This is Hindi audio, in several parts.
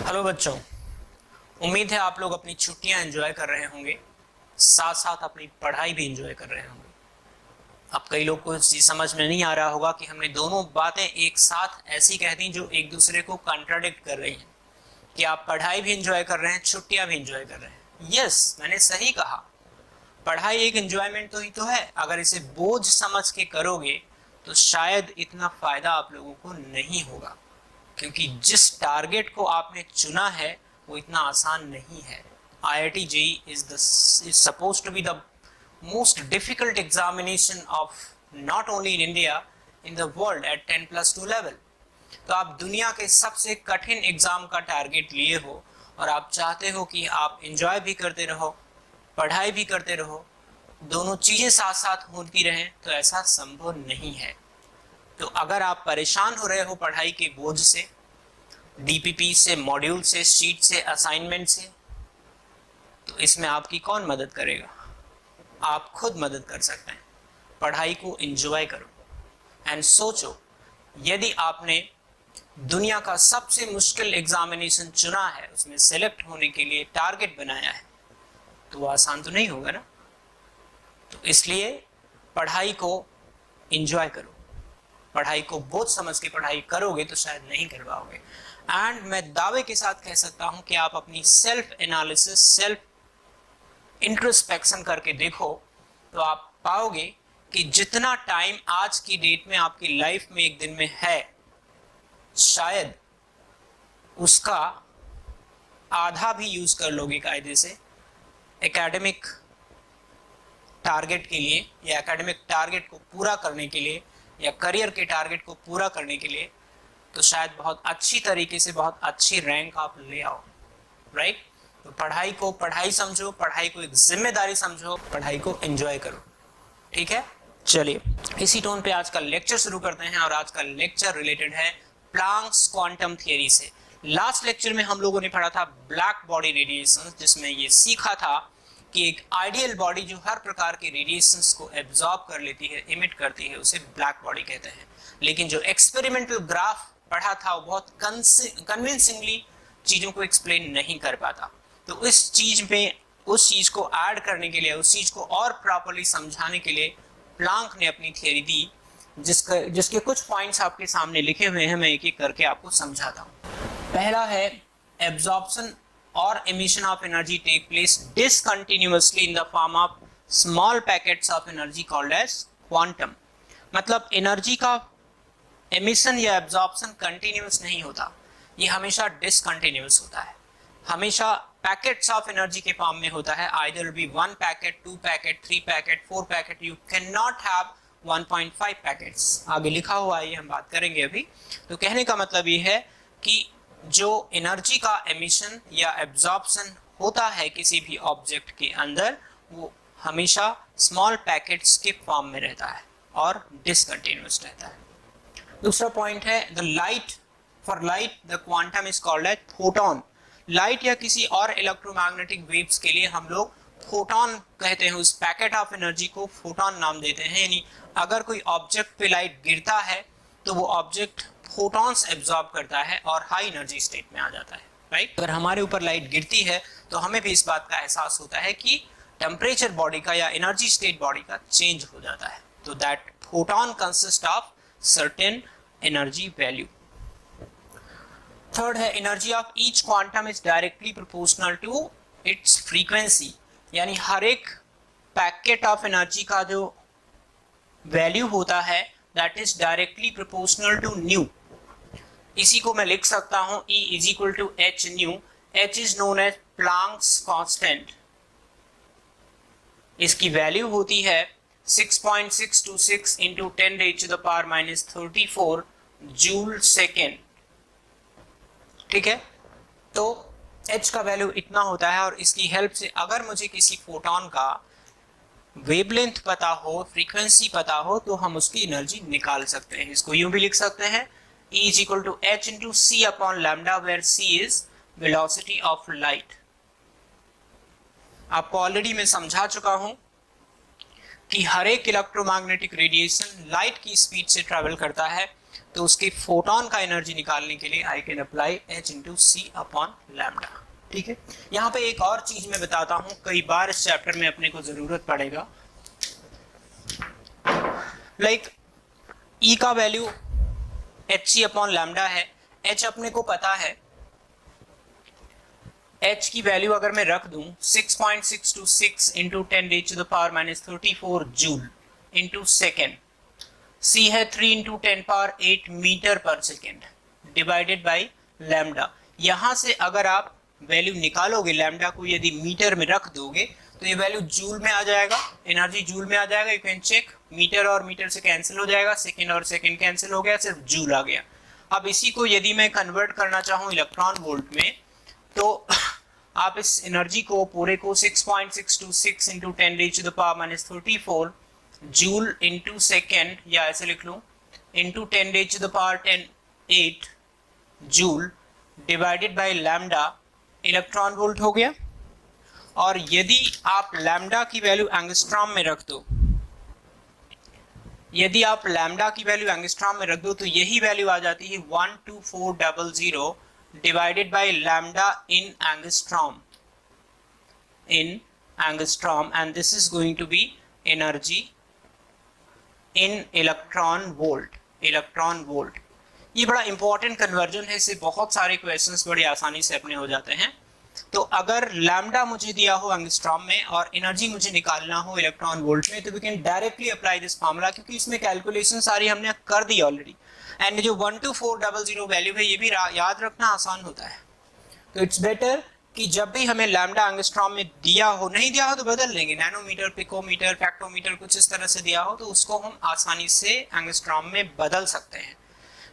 हेलो बच्चों, उम्मीद है आप लोग अपनी छुट्टियां एंजॉय कर रहे होंगे, साथ साथ अपनी पढ़ाई भी एंजॉय कर रहे होंगे। अब कई लोग को ये समझ में नहीं आ रहा होगा कि हमने दोनों बातें एक साथ ऐसी कह दी जो एक दूसरे को कॉन्ट्राडिक्ट कर रही हैं, कि आप पढ़ाई भी एंजॉय कर रहे हैं, छुट्टियां भी एंजॉय कर रहे हैं। यस, मैंने सही कहा। पढ़ाई एक एंजॉयमेंट तो ही तो है। अगर इसे बोझ समझ के करोगे तो शायद इतना फायदा आप लोगों को नहीं होगा, क्योंकि जिस टारगेट को आपने चुना है वो इतना आसान नहीं है। IIT JEE is supposed to be the most difficult examination of not only in India, in the world at 10+2 level। तो आप दुनिया के सबसे कठिन एग्जाम का टारगेट लिए हो और आप चाहते हो कि आप एंजॉय भी करते रहो, पढ़ाई भी करते रहो, दोनों चीजें साथ साथ होती रहें, तो ऐसा संभव नहीं है। तो अगर आप परेशान हो रहे हो पढ़ाई के बोझ से, DPP से, मॉड्यूल से, शीट से, असाइनमेंट से, तो इसमें आपकी कौन मदद करेगा? आप खुद मदद कर सकते हैं। पढ़ाई को एंजॉय करो एंड सोचो, यदि आपने दुनिया का सबसे मुश्किल एग्जामिनेशन चुना है, उसमें सेलेक्ट होने के लिए टारगेट बनाया है, तो वो आसान तो नहीं होगा ना। तो इसलिए पढ़ाई को एंजॉय करो। पढ़ाई को बोझ समझ के पढ़ाई करोगे तो शायद नहीं कर पाओगे। एंड मैं दावे के साथ कह सकता हूं कि आप अपनी सेल्फ एनालिसिस, सेल्फ इंट्रोस्पेक्शन करके देखो तो आप पाओगे कि जितना टाइम आज की डेट में आपकी लाइफ में एक दिन में है, शायद उसका आधा भी यूज कर लोगे कायदे से एकेडमिक टारगेट के लिए, या एकेडमिक टारगेट को पूरा करने के लिए, या करियर के टारगेट को पूरा करने के लिए, तो शायद बहुत अच्छी तरीके से बहुत अच्छी रैंक आप ले आओ। राइट? तो पढ़ाई को पढ़ाई समझो, पढ़ाई को एक जिम्मेदारी समझो, पढ़ाई को एंजॉय करो। ठीक है, चलिए इसी टोन पे आज का लेक्चर शुरू करते हैं। और आज का लेक्चर रिलेटेड है प्लैंक्स क्वांटम थियरी से। लास्ट लेक्चर में हम लोगों ने पढ़ा था ब्लैक बॉडी रेडिएशन, जिसमें ये सीखा था कि एक आइडियल बॉडी जो हर प्रकार के रेडिएशंस को एब्जॉर्ब कर लेती है, इमिट करती है, उसे ब्लैक बॉडी कहते हैं। लेकिन जो एक्सपेरिमेंटल ग्राफ पढ़ा था वो बहुत कन्विंसिंगली चीजों को एक्सप्लेन नहीं कर पाता। तो इस चीज में उस चीज को ऐड करने के लिए, उस चीज को और प्रॉपर्ली समझाने के लिए प्लांक ने अपनी थियरी दी, जिसके कुछ पॉइंट्स आपके सामने लिखे हुए हैं। मैं एक एक करके आपको समझाता हूँ। पहला है एब्जॉर्प्शन और emission of energy take place discontinuously in the form of small packets of energy called as quantum। मतलब एनर्जी का emission या absorption कंटिन्यूस नहीं होता, ये हमेशा डिसकंटिन्यूस होता है, हमेशा पैकेट्स ऑफ एनर्जी के फॉर्म में होता है। Either be 1 packet, 2 packet, 3 packet, 4 packet. You can not have 1.5 packets. आगे लिखा हुआ है, ये हम बात करेंगे अभी। तो कहने का मतलब ये है कि जो एनर्जी का एमिशन या एब्जॉर्प्शन होता है किसी भी ऑब्जेक्ट के अंदर, वो हमेशा स्मॉल पैकेट्स के फॉर्म में रहता है और डिसकंटिन्यूअस रहता है। दूसरा पॉइंट है the light. For light the quantum is called as photon. Light या किसी और इलेक्ट्रोमैग्नेटिक वेव्स के लिए हम लोग फोटोन कहते हैं, उस पैकेट ऑफ एनर्जी को फोटोन नाम देते हैं। यानी अगर कोई ऑब्जेक्ट पे लाइट गिरता है तो वो ऑब्जेक्ट फोटॉन्स एब्जॉर्ब करता है और हाई एनर्जी स्टेट में आ जाता है। राइट? अगर हमारे ऊपर लाइट गिरती है तो हमें भी इस बात का एहसास होता है कि टेम्परेचर बॉडी का या एनर्जी स्टेट बॉडी का चेंज हो जाता है। तो that photon consist of certain energy value. Third है energy of each quantum is directly proportional to its frequency. यानी हर एक पैकेट ऑफ एनर्जी का जो वैल्यू होता है that is directly proportional to nu. इसी को मैं लिख सकता हूं E is equal to h nu. H is known as Planck's constant. इसकी वैल्यू होती है 6.626 इंटू 10⁻⁻34 जूल सेकेंड। ठीक है, तो H का वैल्यू इतना होता है, और इसकी हेल्प से अगर मुझे किसी फोटोन का वेवलेंथ पता हो, फ्रीक्वेंसी पता हो, तो हम उसकी एनर्जी निकाल सकते हैं। इसको यूं भी लिख सकते हैं E is equal to h into c upon lambda, where c is velocity of light। आपको ऑलरेडी मैं समझा चुका हूं कि हर एक इलेक्ट्रोमैग्नेटिक रेडिएशन लाइट की स्पीड से ट्रैवल करता है, तो उसके फोटोन का एनर्जी निकालने के लिए I can apply h into c upon lambda. ठीक है, यहाँ पे एक और चीज मैं बताता हूँ, कई बार इस चैप्टर में अपने को जरूरत पड़ेगा। लाइक E का value h c upon lambda है, h अपने को पता है, h की वैल्यू अगर मैं रख दूं 6.626 into 10 raised to the power minus 34 joule into second, c है 3 into 10 power 8 metre per second divided by lambda. यहां से अगर आप वैल्यू निकालोगे लैम्डा को, यदि मीटर में रख दोगे तो ये वैल्यू जूल में आ जाएगा, एनर्जी जूल में आ जाएगा। यू कैन चेक, मीटर और मीटर से कैंसिल हो जाएगा, सेकेंड और सेकेंड कैंसिल हो गया, सिर्फ जूल आ गया। अब इसी को यदि मैं कन्वर्ट करना चाहूँ इलेक्ट्रॉन वोल्ट में, तो आप इस एनर्जी को पूरे को 6.626 into 10 raised to the power minus 34 joule into second, या ऐसे लिख लूँ into 10 raised to the power 8 joule divided by lambda electron volt हो गया। और यदि आप लैम्डा की वैल्यू एंगस्ट्रॉम में रख दो, यदि आप लैम्डा की वैल्यू एंगस्ट्रॉम में रख दो तो यही वैल्यू आ जाती है 12400 divided by lambda in angstrom, and this is going to be energy in electron volt। ये बड़ा इंपॉर्टेंट कन्वर्जन है, इससे बहुत सारे क्वेश्चंस बड़ी आसानी से अपने हो जाते हैं। तो अगर लैम्डा मुझे दिया हो एंगस्ट्रॉम में और एनर्जी मुझे निकालना हो इलेक्ट्रॉन वोल्ट में, तो we can directly apply this formula, क्योंकि इसमें कैलकुलेशन सारी हमने कर दी ऑलरेडी। एंड जो 12400 वैल्यू है ये भी याद रखना आसान होता है। तो इट्स बेटर कि जब भी हमें लैम्डा एंगस्ट्रॉम में दिया हो, नहीं दिया हो तो बदल लेंगे, नैनोमीटर, पिकोमीटर, फैक्टोमीटर कुछ इस तरह से दिया हो तो उसको हम आसानी से एंगस्ट्रॉम में बदल सकते हैं,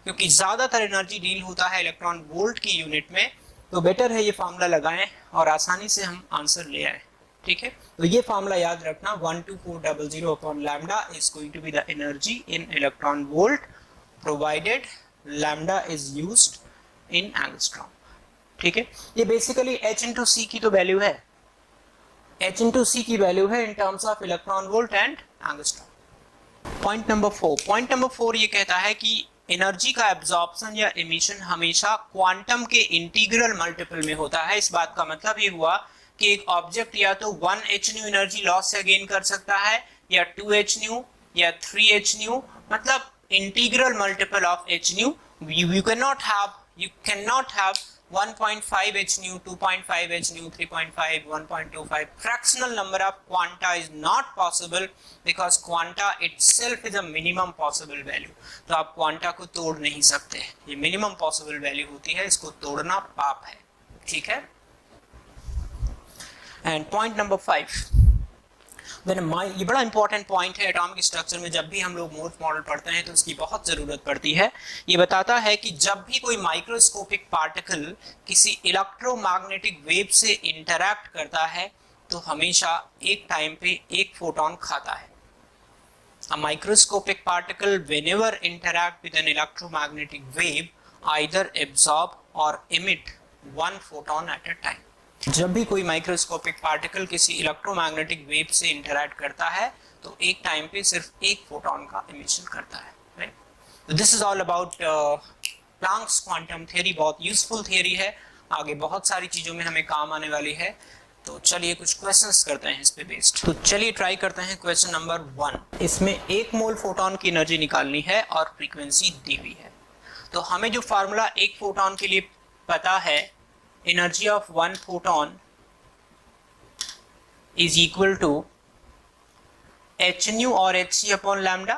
क्योंकि ज्यादातर एनर्जी डील होता है इलेक्ट्रॉन वोल्ट की यूनिट में। तो बेटर है ये फार्मूला लगाएं और आसानी से हम आंसर ले आए। ठीक है, तो ये फार्मूला याद रखना, 12400 upon lambda is going to be the energy in electron volt provided lambda is used in angstrom. ठीक है, ये बेसिकली h इंटू सी की तो वैल्यू है, h इंटू सी की वैल्यू है in terms of electron volt and angstrom. Point number 4 ये कहता है कि एनर्जी का एब्जॉर्प्शन या एमिशन हमेशा क्वांटम के इंटीग्रल मल्टीपल में होता है। इस बात का मतलब ये हुआ कि एक ऑब्जेक्ट या तो 1h न्यू एनर्जी लॉस से गेन कर सकता है, या 2h न्यू, या 3h न्यू, मतलब integral multiple of h new. you cannot have 1.5h nu, 2.5h nu, 3.5, 1.25. Fractional number of quanta is not possible because quanta itself is a minimum possible value. तो आप quanta को तोड़ नहीं सकते, ये minimum possible value होती है, इसको तोड़ना पाप है। ठीक है, and point number 5, ये बड़ा इंपॉर्टेंट पॉइंट है एटॉमिक स्ट्रक्चर में। जब भी हम लोग मोर्स मॉडल पढ़ते हैं तो उसकी बहुत जरूरत पड़ती है। ये बताता है कि जब भी कोई माइक्रोस्कोपिक पार्टिकल किसी इलेक्ट्रोमैग्नेटिक वेव से इंटरैक्ट करता है तो हमेशा एक टाइम पे एक फोटोन खाता है। A microscopic particle whenever interact with an electromagnetic wave either absorb or emit one photon at a time। जब भी कोई माइक्रोस्कोपिक पार्टिकल किसी इलेक्ट्रोमैग्नेटिक वेव से इंटरैक्ट करता है तो एक टाइम पे सिर्फ एक फोटोन का एमिशन करता है। Right, this is all about Planck's quantum theory. बहुत यूजफुल थ्योरी है, आगे बहुत सारी चीजों में हमें काम आने वाली है। तो चलिए कुछ क्वेश्चंस करते हैं इस पे बेस्ड। तो चलिए ट्राई करते हैं क्वेश्चन नंबर 1। इसमें 1 मोल फोटोन की एनर्जी निकालनी है और फ्रीक्वेंसी दी हुई है। तो हमें जो फार्मूला एक फोटोन के लिए पता है, energy of one photon is equal to h nu और h c upon lambda।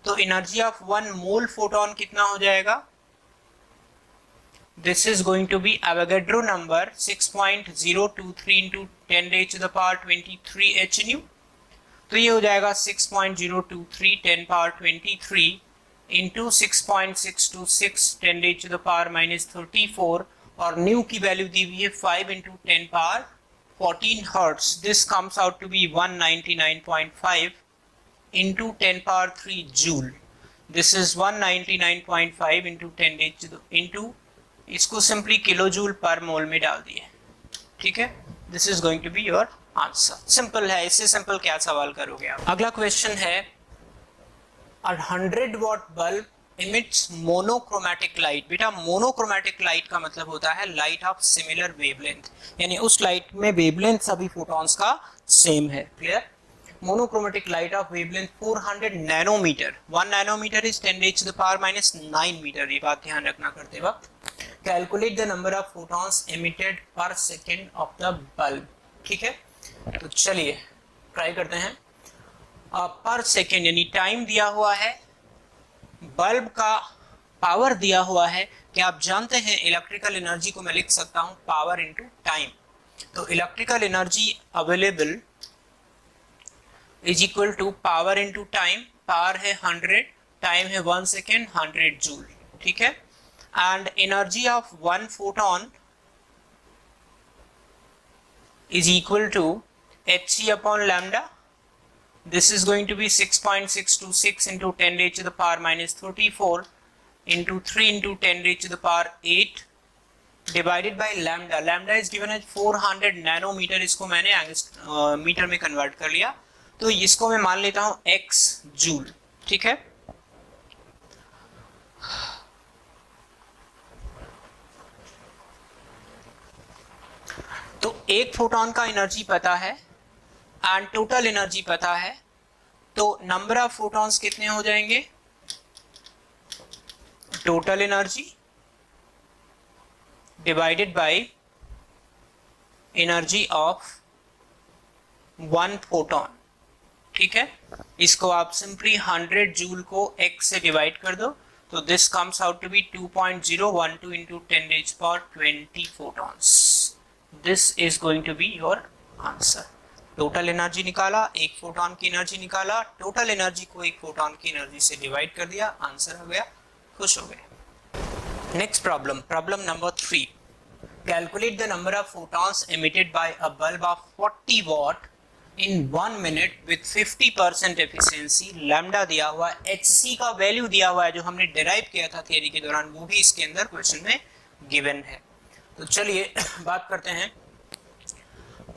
तो energy of one mole photon कितना हो जाएगा? This is going to be Avogadro number 6.023 into 10 raised to the power 23 h nu। तो ये हो जाएगा 6.023 10 power 23 into 6.626 10 raised to the power minus 34, और न्यू की वैल्यू दी हुई है 5 into 10 power 14 hertz. This comes out to be 199.5 into 10 power 3 joule. This is 199.5 into 10 into, इसको simply kilo joule per mole में डाल दिए। ठीक है, this is going to be your answer. Simple है, इससे सिंपल क्या सवाल करोगे आप। अगला क्वेश्चन है, 100 watt bulb emits monochromatic light। बेटा मोनोक्रोमैटिक लाइट का मतलब होता है लाइट ऑफ सिमिलर वेवलेंथ, यानी उस लाइट में वेवलेंथ सभी फोटॉन्स का सेम है। Clear? Monochromatic light of wavelength 400 nanometre, 1 nanometre is 10⁻⁹ metre, ये बात ध्यान रखना करते वक्त। Calculate the number of photons emitted per second of the bulb. ठीक है, तो चलिए ट्राई करते हैं। पर सेकेंड यानी टाइम दिया हुआ है, बल्ब का पावर दिया हुआ है कि आप जानते हैं इलेक्ट्रिकल एनर्जी को मैं लिख सकता हूं पावर इनटू टाइम। तो electrical energy available is equal to power into time. Power है 100, टाइम है 1 सेकेंड, 100 जूल। ठीक है, and energy of 1 photon is equal to hc upon lambda. This is going to be 6.626 into 10 raised to the power minus 34 into 3 into 10 raised to the power 8 divided by lambda. Lambda is given as 400 nanometre, इसको मैंने मीटर में कन्वर्ट कर लिया, तो इसको मैं मान लेता हूं x जूल। ठीक है, तो एक फोटोन का एनर्जी पता है एंड टोटल एनर्जी पता है, तो नंबर ऑफ फोटॉन्स कितने हो जाएंगे? Total energy divided by energy of 1 photon. ठीक है, इसको आप सिंपली 100 जूल को x से डिवाइड कर दो, तो this comes out to be 2.012 into 10 raised to power 20 photons. This is going to be your answer. Total energy निकाला, एक फोटॉन की एनर्जी निकाला, टोटल एनर्जी को एक फोटॉन की एनर्जी से डिवाइड कर दिया, आंसर हो गया, खुश हो गए। Next problem, problem number 3। Calculate the number of photons emitted by a bulb of 40 what in 1 minute with 50% efficiency. Lambda दिया हुआ, hc का वैल्यू दिया हुआ है जो हमने डिराइव किया था थियरी के दौरान, वो भी इसके अंदर क्वेश्चन में गिवन है। तो चलिए बात करते हैं।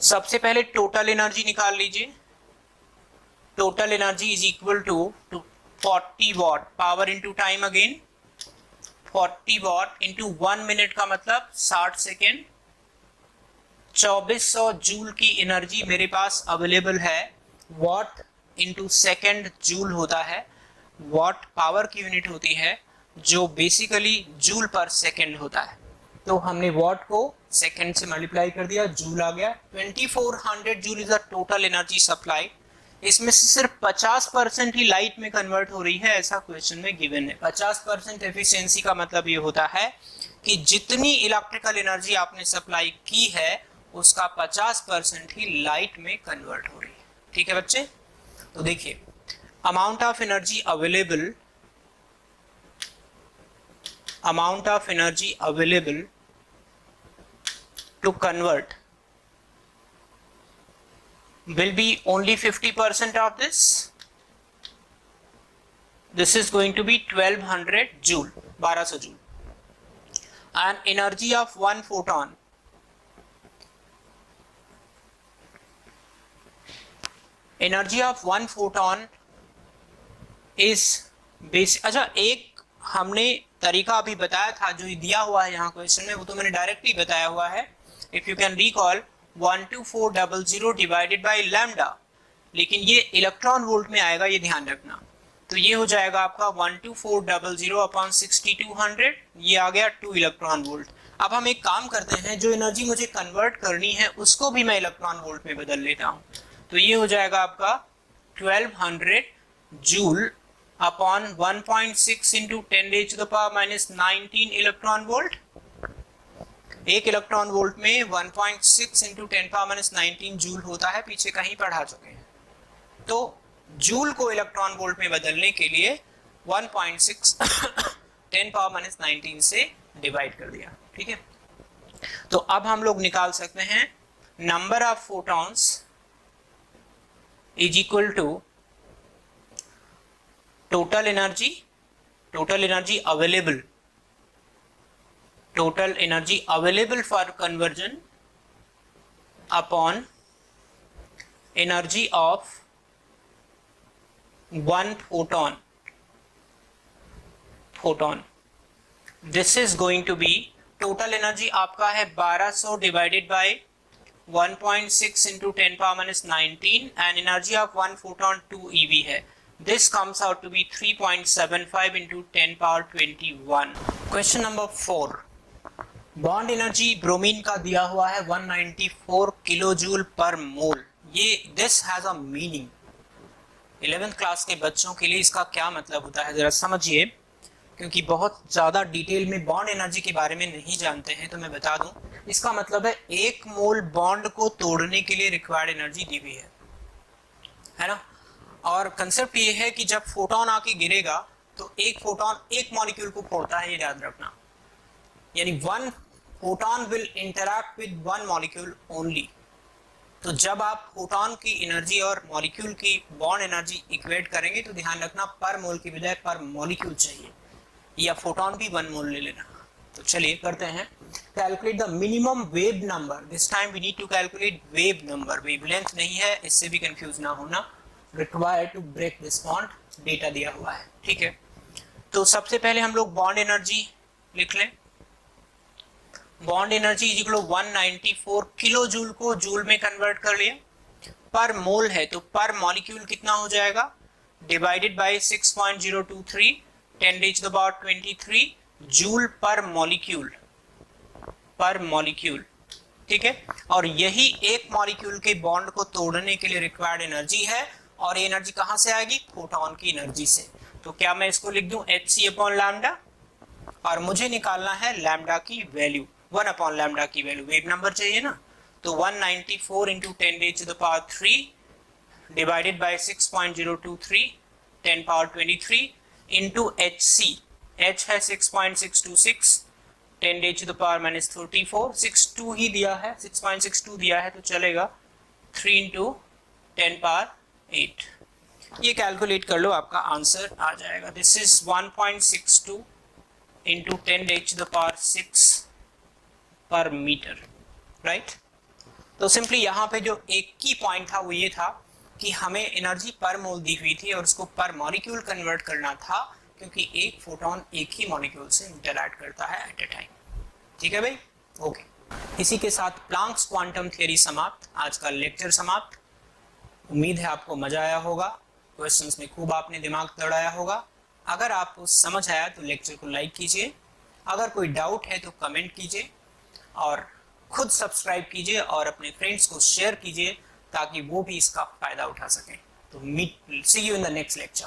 सबसे पहले टोटल एनर्जी निकाल लीजिए। Total energy is equal to 40 watt, power into time again, 40 watt into 1 minute का मतलब 60 सेकेंड, 2400 जूल की एनर्जी मेरे पास अवेलेबल है। वॉट इनटू सेकेंड जूल होता है, वॉट पावर की यूनिट होती है जो बेसिकली जूल पर सेकेंड होता है, तो हमने वॉट को सेकेंड से मल्टीप्लाई कर दिया, जूल आ गया। 2400 joule is the total energy supply. इसमें से सिर्फ 50% ही लाइट में कन्वर्ट हो रही है, ऐसा क्वेश्चन में गिवन है। 50% एफिशिएंसी का मतलब ये होता है कि जितनी इलेक्ट्रिकल एनर्जी आपने सप्लाई की है उसका 50% ही लाइट में कन्वर्ट हो रही है। ठीक है बच्चे, तो देखिए amount of energy available, amount of energy available to convert will be only 50% of this. This is going to be 1200 joule, 1200 joule. And energy of 1 photon, energy of 1 photon is basic। अच्छा, एक हमने तरीका अभी बताया था जो दिया हुआ है यहाँ क्वेश्चन में, वो तो मैंने डायरेक्टली बताया हुआ है। If you can recall 12400 divided by lambda, लेकिन ये इलेक्ट्रॉन वोल्ट में आएगा, ये ध्यान रखना। तो ये हो जाएगा आपका 12400 अपॉन 6200, ये आ गया 2 इलेक्ट्रॉन वोल्ट। अब हम एक काम करते हैं, जो एनर्जी मुझे कन्वर्ट करनी है उसको भी मैं इलेक्ट्रॉन वोल्ट में बदल लेता हूँ। तो ये हो जाएगा आपका 1200 joule upon 1.6 into 10 raised to the power minus 19 electron volt. एक इलेक्ट्रॉन वोल्ट में 1.6 इंटू 10 पावर माइनस 19 जूल होता है, पीछे कहीं पढ़ा चुके हैं। तो जूल को इलेक्ट्रॉन वोल्ट में बदलने के लिए 1.6 10 पावर माइनस 19 से डिवाइड कर दिया। ठीक है, तो अब हम लोग निकाल सकते हैं number of photons is equal to total energy available, total energy available for conversion upon energy of 1 photon। Photon. This is going to be, total energy आपका है 1200 divided by 1.6 into 10 power minus 19 and energy of one photon 2 eV है. This comes out to be 3.75 into 10 power 21. Question number 4. Bond energy bromine का दिया हुआ है 194 किलो जूल पर मोल. ये this has a meaning. 11th class के बच्चों के लिए इसका क्या मतलब होता है जरा समझिए, क्योंकि बहुत ज़्यादा डिटेल में बॉन्ड एनर्जी के बारे में नहीं जानते हैं, तो मैं बता दूं. इसका मतलब है 1 मोल बॉन्ड को तोड़ने के लिए रिक्वायर्ड एनर्जी दी हुई है ना. और कंसेप्ट ये है कि जब फोटोन आके गिरेगा तो एक फोटोन एक मॉलिक्यूल को फोड़ता है, ये याद रखना. यानी one photon will interact with one molecule only. तो जब आप फोटोन की एनर्जी और मॉलिक्यूल की बॉन्ड एनर्जी इक्वेट करेंगे तो ध्यान रखना पर मोल की बजाय पर मॉलिक्यूल चाहिए, या फोटोन भी 1 मोल ले लेना. तो चलिए करते हैं. Calculate the minimum wave number. This time we need to calculate wave number. Wavelength नहीं है, इससे भी कंफ्यूज ना होना. Required to break this bond. Data दिया हुआ है, ठीक है. तो सबसे पहले हम लोग बॉन्ड एनर्जी लिख लें. Bond energy is equal to 194 kilo joule को जूल में कन्वर्ट कर लिया. पर मोल है तो पर मॉलिक्यूल कितना हो जाएगा, डिवाइडेड बाय 6.023 10⁻23 जूल पर मॉलिक्यूल, ठीक है. और यही एक मॉलिक्यूल के बॉन्ड को तोड़ने के लिए रिक्वायर्ड एनर्जी है. और ये एनर्जी कहां से आएगी, फोटोन की एनर्जी से. तो क्या मैं इसको लिख दूं hc/λ, और मुझे निकालना है लैम्डा की वैल्यू, 1/λ की वैल्यू. वेव नंबर चाहिए ना, तो 194 into 10⁻³ divided by 6.023 10⁻23 into hc. h है 6.626 10⁻⁻34 62 ही दिया है, 6.62 दिया है तो चलेगा. 3 into 10⁻8. ये कैलकुलेट कर लो, आपका आंसर आ जाएगा. दिस इज 1.62 into 10⁻6 पर मीटर, राइट. तो सिंपली यहाँ पे जो एक की पॉइंट था वो ये था कि हमें एनर्जी पर मोल दी हुई थी और उसको पर मॉलिक्यूल कन्वर्ट करना था, क्योंकि एक फोटोन एक ही मॉलिक्यूल से इंटरैक्ट करता है एट ए टाइम. ठीक है भाई, ओके. इसी के साथ प्लांक्स क्वांटम थ्योरी समाप्त. आज का लेक्चर समाप्त. उम्मीद है आपको मजा आया होगा, क्वेश्चंस में खूब आपने दिमाग दौड़ाया होगा. अगर आपको समझ आया तो लेक्चर को लाइक कीजिए. अगर कोई डाउट है तो कमेंट कीजिए, और खुद सब्सक्राइब कीजिए और अपने फ्रेंड्स को शेयर कीजिए ताकि वो भी इसका फायदा उठा सकें. तो see you in the next lecture.